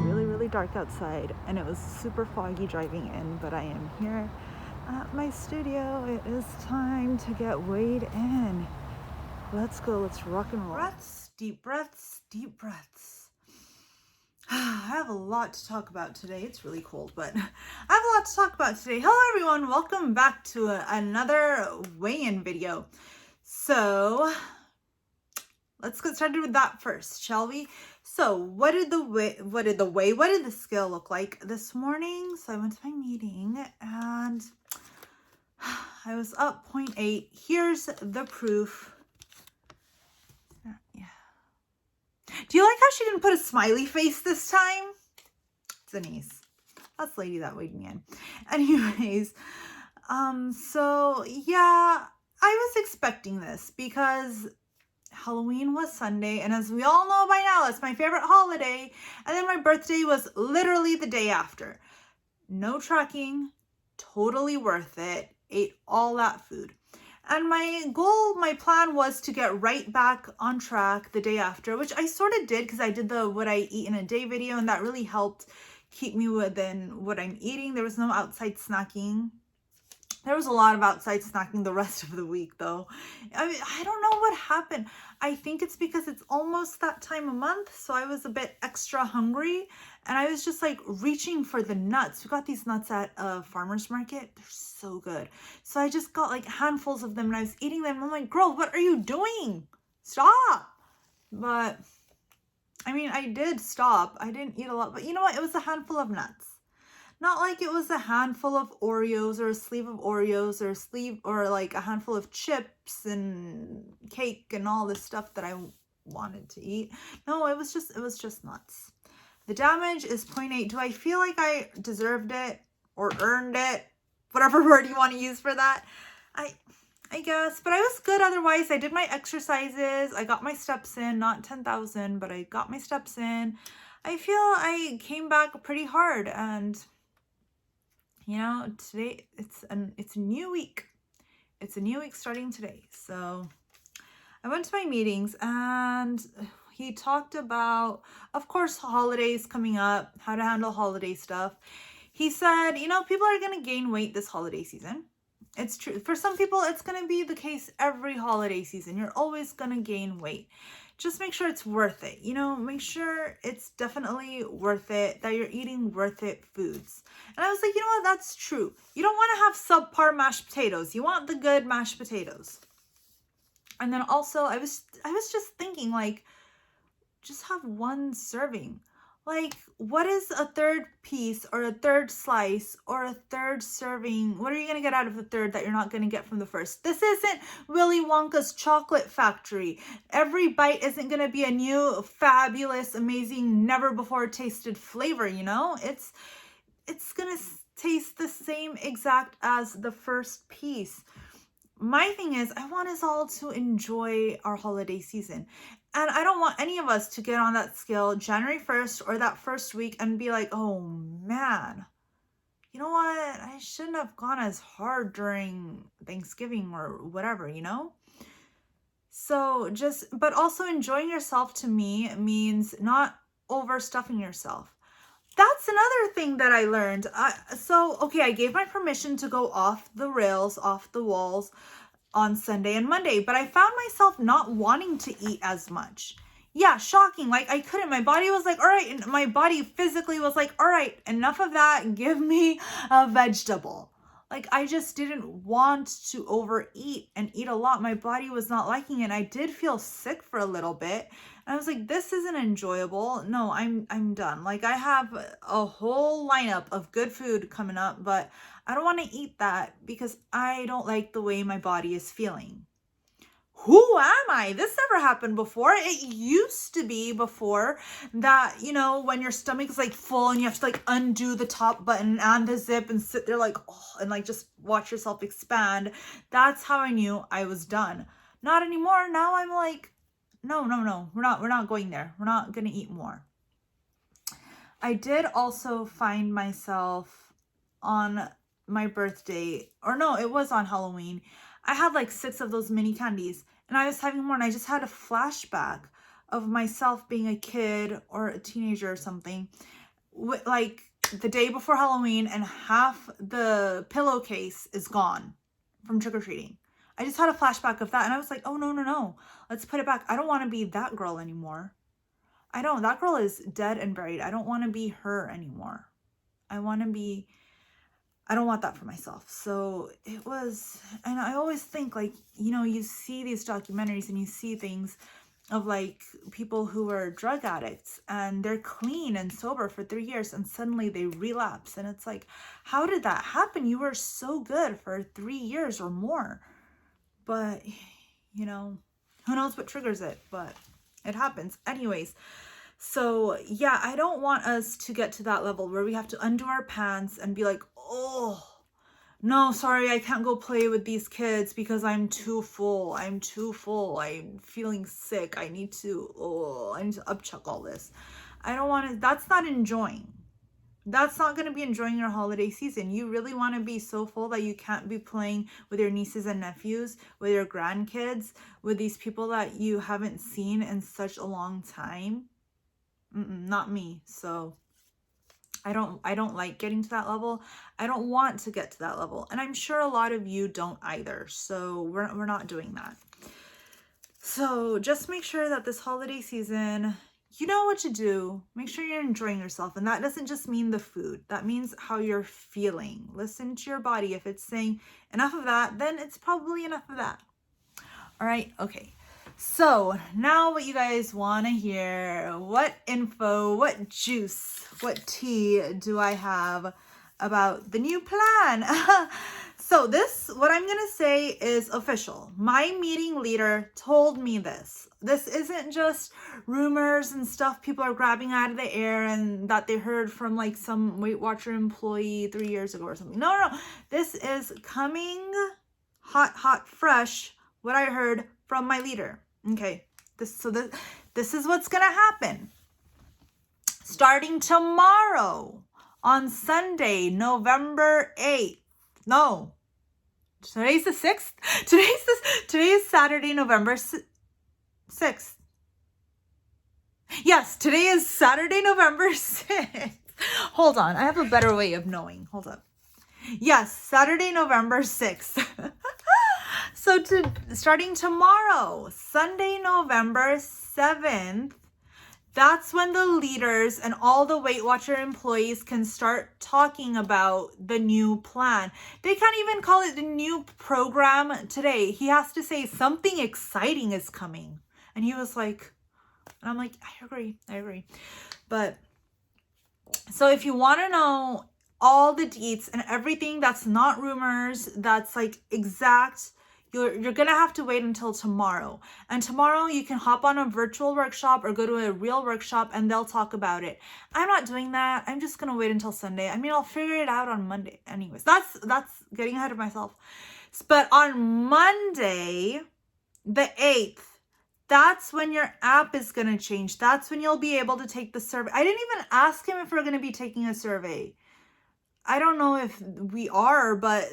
Really, really dark outside, and it was super foggy driving in, but I am here at my studio. It is time to get weighed in. Let's go. Let's rock and roll. Breaths, deep breaths, deep breaths. I have a lot to talk about today. It's really cold, but I have a lot to talk about today. Hello, everyone. Welcome back to another weigh-in video. So let's get started with that first, shall we? So what did the scale look like this morning? So I went to my meeting and I was up 0.8. Here's the proof. Yeah. Do you like how she didn't put a smiley face this time? Denise. That's the lady that weighed me in. Anyways, so yeah, I was expecting this because Halloween was Sunday, and as we all know by now, that's my favorite holiday. And then my birthday was literally the day after. No tracking, totally worth it. Ate all that food. And my plan was to get right back on track the day after, which I sort of did because I did the what I eat in a day video, and that really helped keep me within what I'm eating. There was no outside snacking. There was a lot of outside snacking the rest of the week, though. I mean, I don't know what happened. I think it's because it's almost that time of month, so I was a bit extra hungry, and I was just like reaching for the nuts. We got these nuts at a farmer's market. They're so good. So I just got like handfuls of them, and I was eating them. I'm like, girl, what are you doing? Stop. But I mean, I did stop. I didn't eat a lot, but you know what? It was a handful of nuts. Not like it was a handful of Oreos or a sleeve of Oreos or like a handful of chips and cake and all this stuff that I wanted to eat. No, it was just nuts. The damage is 0.8. Do I feel like I deserved it or earned it? Whatever word you want to use for that. I guess, but I was good otherwise. I did my exercises. I got my steps in, not 10,000, but I got my steps in. I feel I came back pretty hard, and you know, today it's a new week. It's a new week starting today. So I went to my meetings, and he talked about, of course, holidays coming up, how to handle holiday stuff. He said, you know, people are going to gain weight this holiday season. It's true. For some people, it's going to be the case every holiday season. You're always going to gain weight. Just make sure it's worth it. You know, make sure it's definitely worth it, that you're eating worth it foods. And I was like, you know what? That's true. You don't want to have subpar mashed potatoes. You want the good mashed potatoes. And then also I was just thinking, like, just have one serving. Like, what is a third piece or a third slice or a third serving? What are you going to get out of the third that you're not going to get from the first? This isn't Willy Wonka's chocolate factory. Every bite isn't going to be a new, fabulous, amazing, never before tasted flavor, you know? It's going to taste the same exact as the first piece. My thing is, I want us all to enjoy our holiday season. And I don't want any of us to get on that scale January 1st or that first week and be like, oh man, you know what? I shouldn't have gone as hard during Thanksgiving or whatever, you know? So but also enjoying yourself to me means not overstuffing yourself. That's another thing that I learned. Okay, I gave my permission to go off the rails, off the walls on Sunday and Monday, but I found myself not wanting to eat as much. Yeah, shocking. Like, I couldn't. My body was like, all right. And my body physically was like, all right, enough of that. Give me a vegetable. Like, I just didn't want to overeat and eat a lot. My body was not liking it. I did feel sick for a little bit. And I was like, this isn't enjoyable. No, I'm done. Like, I have a whole lineup of good food coming up, but I don't want to eat that because I don't like the way my body is feeling. Who am I? This never happened before. It used to be before that, you know, when your stomach is like full and you have to like undo the top button and the zip and sit there like, oh, and like just watch yourself expand. That's how I knew I was done. Not anymore. Now I'm like, no, we're not going there. We're not going to eat more. I did also find myself on my birthday, or no, it was on Halloween. I had like 6 of those mini candies, and And I was having more, and I just had a flashback of myself being a kid or a teenager or something, like the day before Halloween, and half the pillowcase is gone from trick-or-treating. I just had a flashback of that, and I was like, oh, no. Let's put it back. I don't want to be that girl anymore. That girl is dead and buried. I don't want to be her anymore. I don't want that for myself. So it was, and I always think, like, you know, you see these documentaries and you see things of like people who are drug addicts and they're clean and sober for 3 years and suddenly they relapse. And it's like, how did that happen? You were so good for 3 years or more. But, you know, who knows what triggers it, but it happens. Anyways, so yeah, I don't want us to get to that level where we have to undo our pants and be like, oh, no, sorry, I can't go play with these kids because I'm too full. I'm feeling sick. I need to upchuck all this. I don't want to, that's not enjoying. That's not going to be enjoying your holiday season. You really want to be so full that you can't be playing with your nieces and nephews, with your grandkids, with these people that you haven't seen in such a long time. Not me. So I don't like getting to that level. I don't want to get to that level. And I'm sure a lot of you don't either. So we're not doing that. So just make sure that this holiday season, you know what to do. Make sure you're enjoying yourself. And that doesn't just mean the food. That means how you're feeling. Listen to your body. If it's saying enough of that, then it's probably enough of that. All right. Okay. So now what you guys want to hear, what info, what juice, what tea do I have about the new plan? So what I'm going to say is official. My meeting leader told me this. This isn't just rumors and stuff people are grabbing out of the air and that they heard from like some Weight Watcher employee 3 years ago or something. No. This is coming hot, fresh, what I heard from my leader. Okay, this is what's gonna happen. Starting tomorrow on Sunday, November 8th. No, today's the 6th. Today is Saturday, November 6th. Yes, today is Saturday, November 6th. Hold on, I have a better way of knowing. Hold up. Yes, Saturday, November 6th. So starting tomorrow, Sunday, November 7th, that's when the leaders and all the Weight Watcher employees can start talking about the new plan. They can't even call it the new program today. He has to say something exciting is coming. And he was like, and I'm like, I agree. But so if you want to know all the deets and everything that's not rumors, that's like exact, you're going to have to wait until tomorrow. And tomorrow you can hop on a virtual workshop or go to a real workshop and they'll talk about it. I'm not doing that. I'm just going to wait until Sunday. I mean, I'll figure it out on Monday. Anyways, that's getting ahead of myself. But on Monday, the 8th, that's when your app is going to change. That's when you'll be able to take the survey. I didn't even ask him if we're going to be taking a survey. I don't know if we are, but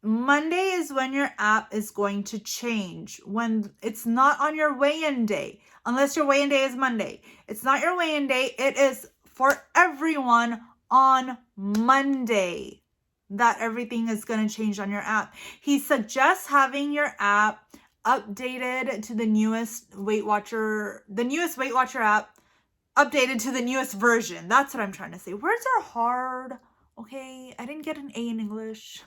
Monday is when your app is going to change. When it's not on your weigh-in day, unless your weigh-in day is Monday. It's not your weigh-in day. It is for everyone on Monday that everything is going to change on your app. He suggests having your app updated to the newest Weight Watcher app, updated to the newest version. That's what I'm trying to say. Words are hard. Okay, I didn't get an A in English.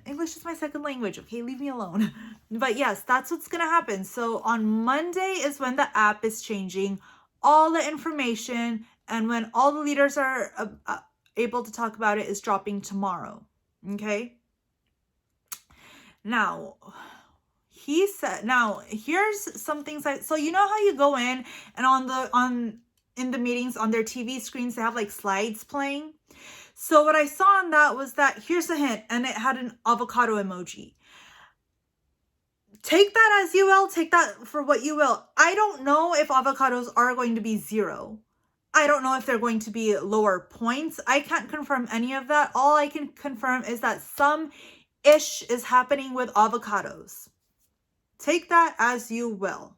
English is my second language. Okay, leave me alone. But yes, that's what's going to happen. So on Monday is when the app is changing all the information, and when all the leaders are able to talk about it is dropping tomorrow. Okay? Now, he said, now here's some things so you know how you go in and in the meetings on their TV screens, they have like slides playing. So what I saw on that was that, here's a hint, and it had an avocado emoji. Take that as you will, take that for what you will. I don't know if avocados are going to be 0. I don't know if they're going to be lower points. I can't confirm any of that. All I can confirm is that some ish is happening with avocados. Take that as you will.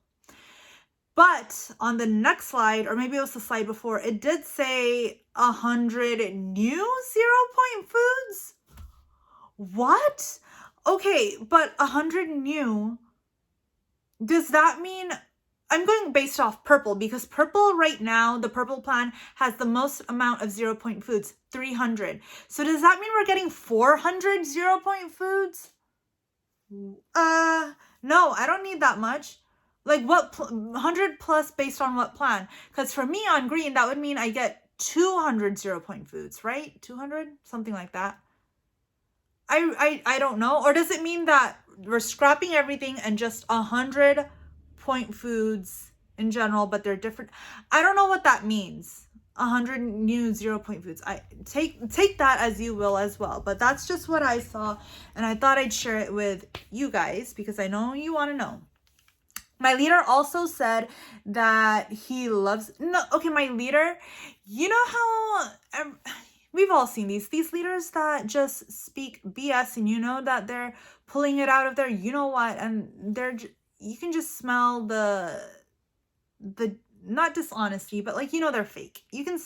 But on the next slide, or maybe it was the slide before, it did say 100 new 0-point foods. What? Okay, but 100 new, does that mean, I'm going based off purple, because purple right now, the purple plan has the most amount of 0-point foods, 300. So does that mean we're getting 400 0-point foods? No, I don't need that much. Like what, 100 plus based on what plan? Because for me on green, that would mean I get 200 0-point foods, right? 200, something like that. I don't know. Or does it mean that we're scrapping everything and just 100-point foods in general, but they're different? I don't know what that means. 100 new 0-point foods. I take that as you will as well, but that's just what I saw, and I thought I'd share it with you guys because I know you want to know. My leader also said that he loves, no, okay, my leader, you know how we've all seen these leaders that just speak BS, and you know that they're pulling it out of their, you know what, and you can just smell the not dishonesty, but like, you know, they're fake. You can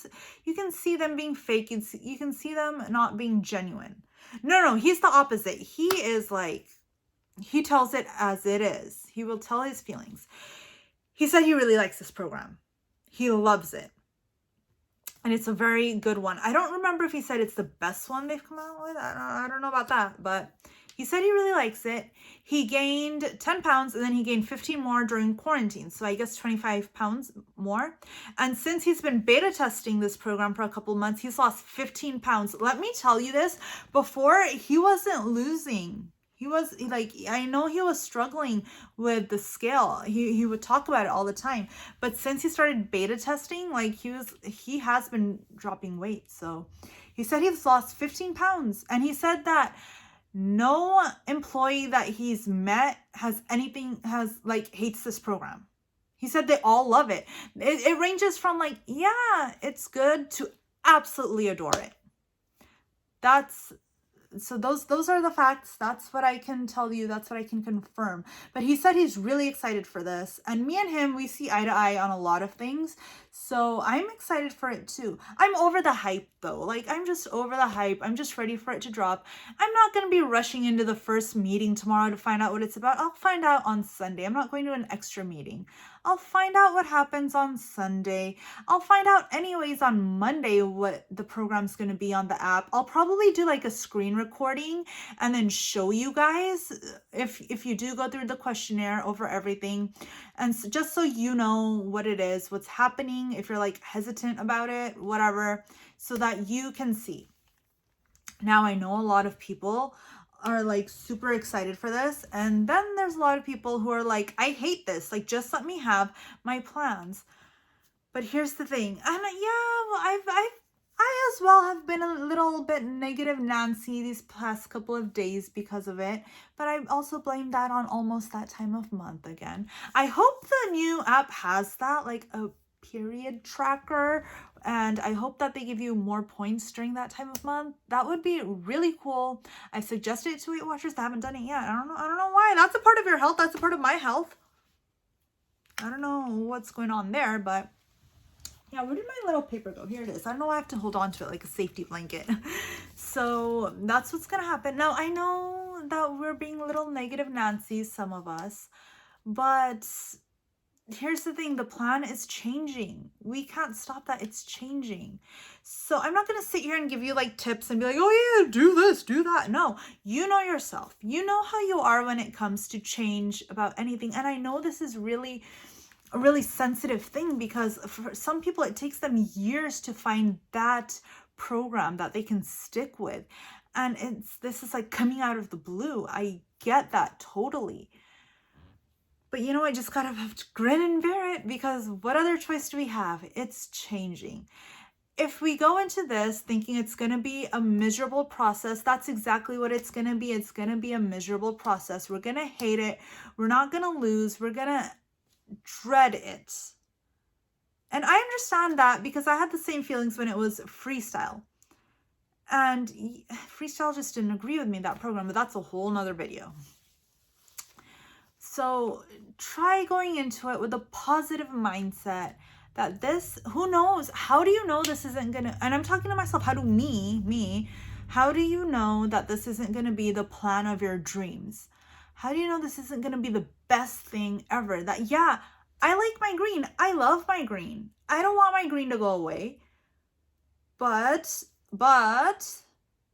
see them being fake. You can see them not being genuine. No, he's the opposite. He is like, he tells it as it is. He will tell his feelings. He said he really likes this program. He loves it. And it's a very good one. I don't remember if he said it's the best one they've come out with. I don't know about that, but he said he really likes it. He gained 10 pounds and then he gained 15 more during quarantine. So I guess 25 pounds more. And since he's been beta testing this program for a couple months, he's lost 15 pounds. Let me tell you this, before he wasn't losing. He was like, I know he was struggling with the scale. He would talk about it all the time. But since he started beta testing, like he has been dropping weight. So he said he's lost 15 pounds. And he said that no employee that he's met hates this program. He said they all love it. It ranges from like, yeah, it's good, to absolutely adore it. So those are the facts. That's what I can tell you. That's what I can confirm. But he said he's really excited for this. And me and him, we see eye to eye on a lot of things. So I'm excited for it too. I'm over the hype though. Like, I'm just over the hype. I'm just ready for it to drop. I'm not going to be rushing into the first meeting tomorrow to find out what it's about. I'll find out on Sunday. I'm not going to an extra meeting. I'll find out what happens on Sunday. I'll find out anyways on Monday what the program's going to be on the app. I'll probably do like a screen recording and then show you guys if you do go through the questionnaire over everything. And so, just so you know what it is, what's happening, if you're like hesitant about it, whatever, so that you can see. Now, I know a lot of people are like super excited for this, and then there's a lot of people who are like, I hate this, like, just let me have my plans. But here's the thing, and yeah, well, I as well have been a little bit negative Nancy these past couple of days because of it, but I also blame that on almost that time of month again. I hope the new app has that, like a period tracker, and I hope that they give you more points during that time of month. That would be really cool. I suggested it to Weight Watchers that haven't done it yet. I don't know why. That's a part of your health. That's a part of my health. I don't know what's going on there, but yeah, where did my little paper go? Here it is. I don't know why I have to hold on to it like a safety blanket. So that's what's going to happen. Now, I know that we're being little negative Nancy's, some of us, but here's the thing, the plan is changing. We can't stop that. It's changing. So I'm not going to sit here and give you like tips and be like, oh yeah, do this, do that. No, you know yourself. You know how you are when it comes to change about anything. And I know this is really a really sensitive thing, because for some people it takes them years to find that program that they can stick with. And this is like coming out of the blue. I get that totally. But you know, I just gotta have to grin and bear it, because what other choice do we have? It's changing. If we go into this thinking it's going to be a miserable process, that's exactly what it's going to be. It's going to be a miserable process. We're going to hate it. We're not going to lose. We're going to dread it. And I understand that, because I had the same feelings when it was freestyle. And freestyle just didn't agree with me, that program, but that's a whole nother video. So try going into it with a positive mindset that this, who knows, how do you know this isn't gonna, and I'm talking to myself, how do how do you know that this isn't gonna be the plan of your dreams? How do you know this isn't gonna be the best thing ever? That, yeah, I like my green, I love my green, I don't want my green to go away, but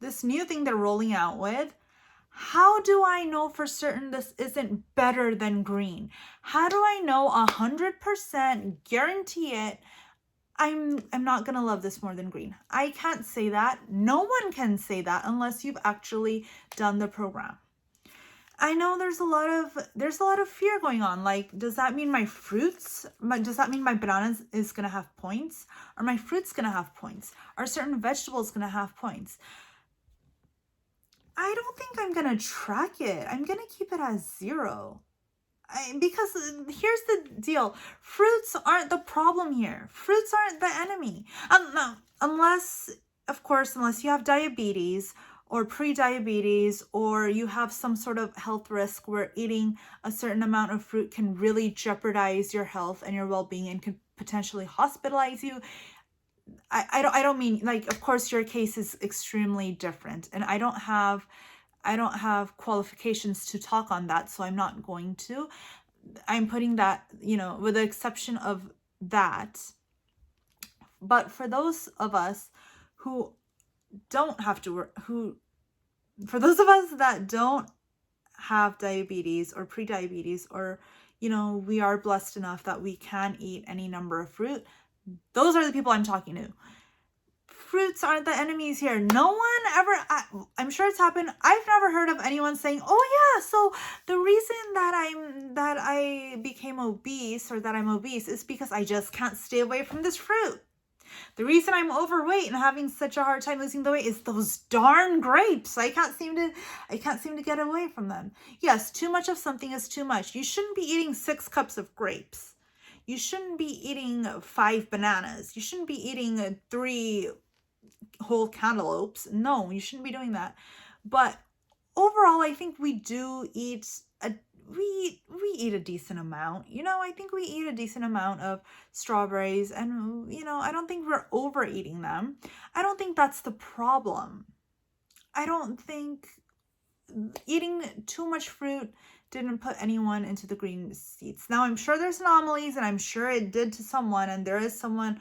this new thing they're rolling out with, how do I know for certain this isn't better than green? How do I know 100% guarantee it I'm not gonna love this more than green? I can't say that. No one can say that unless you've actually done the program. I know there's a lot of fear going on. Like, does that mean my fruits, does that mean my bananas is gonna have points? Are my fruits gonna have points? Are certain vegetables gonna have points? I don't think I'm gonna track it. I'm gonna keep it as 0. Because here's the deal. Fruits aren't the problem here. Fruits aren't the enemy. No, unless, of course, unless you have diabetes or pre-diabetes, or you have some sort of health risk where eating a certain amount of fruit can really jeopardize your health and your well-being and can potentially hospitalize you. I don't mean, like, of course your case is extremely different, and I don't have qualifications to talk on that, so I'm not going to. I'm putting that, with the exception of that. But for those of us who don't have to work, for those of us that don't have diabetes or pre-diabetes, or, we are blessed enough that we can eat any number of fruit, those are the people I'm talking to. Fruits aren't the enemies here. No one ever, I'm sure it's happened. I've never heard of anyone saying, oh yeah, so the reason that I became obese, or that I'm obese, is because I just can't stay away from this fruit. The reason I'm overweight and having such a hard time losing the weight is those darn grapes. I can't seem to get away from them. Yes, too much of something is too much. You shouldn't be eating 6 cups of grapes. You shouldn't be eating 5 bananas. You shouldn't be eating 3 whole cantaloupes. No, you shouldn't be doing that. But overall, I think we do eat we eat a decent amount. I think we eat a decent amount of strawberries, and I don't think we're overeating them. I don't think that's the problem. I don't think eating too much fruit didn't put anyone into the green seats. Now, I'm sure there's anomalies, and I'm sure it did to someone, and there is someone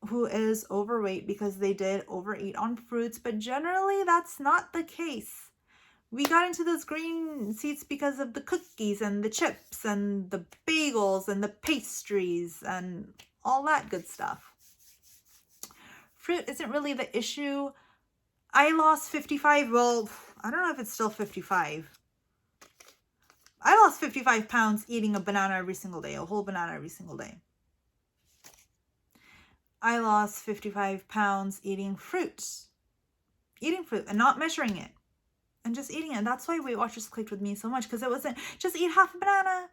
who is overweight because they did overeat on fruits, but generally that's not the case. We got into those green seats because of the cookies and the chips and the bagels and the pastries and all that good stuff. Fruit isn't really the issue. I lost 55, well, I don't know if it's still 55. I lost 55 pounds eating a banana every single day, a whole banana every single day. I lost 55 pounds eating fruit and not measuring it and just eating it. That's why Weight Watchers clicked with me so much, because it wasn't just eat half a banana,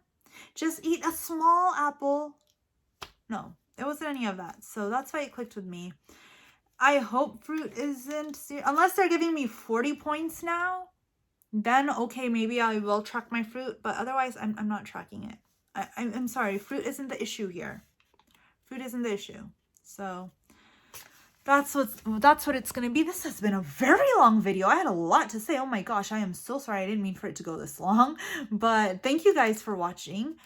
just eat a small apple. No, it wasn't any of that. So that's why it clicked with me. I hope fruit isn't, unless they're giving me 40 points now, then okay, maybe I will track my fruit, but otherwise I'm not tracking it. I'm sorry, fruit isn't the issue here. Fruit isn't the issue. So that's what it's going to be. This has been a very long video. I had a lot to say. Oh my gosh, I am so sorry. I didn't mean for it to go this long, but thank you guys for watching.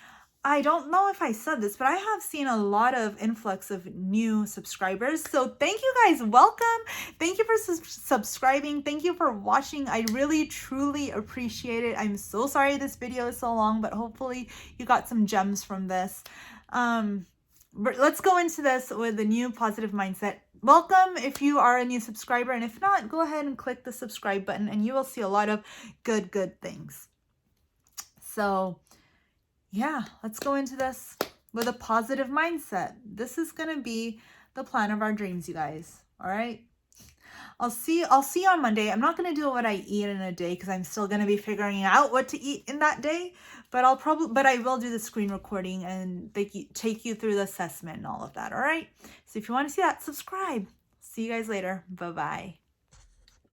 I don't know if I said this, but I have seen a lot of influx of new subscribers. So thank you guys. Welcome. Thank you for subscribing. Thank you for watching. I really, truly appreciate it. I'm so sorry this video is so long, but hopefully you got some gems from this. Let's go into this with a new positive mindset. Welcome if you are a new subscriber, and if not, go ahead and click the subscribe button and you will see a lot of good things. So yeah, let's go into this with a positive mindset. This is going to be the plan of our dreams, you guys. All right. I'll see you on Monday. I'm not going to do what I eat in a day because I'm still going to be figuring out what to eat in that day. But I will do the screen recording and take you through the assessment and all of that. All right. So if you want to see that, subscribe. See you guys later. Bye-bye.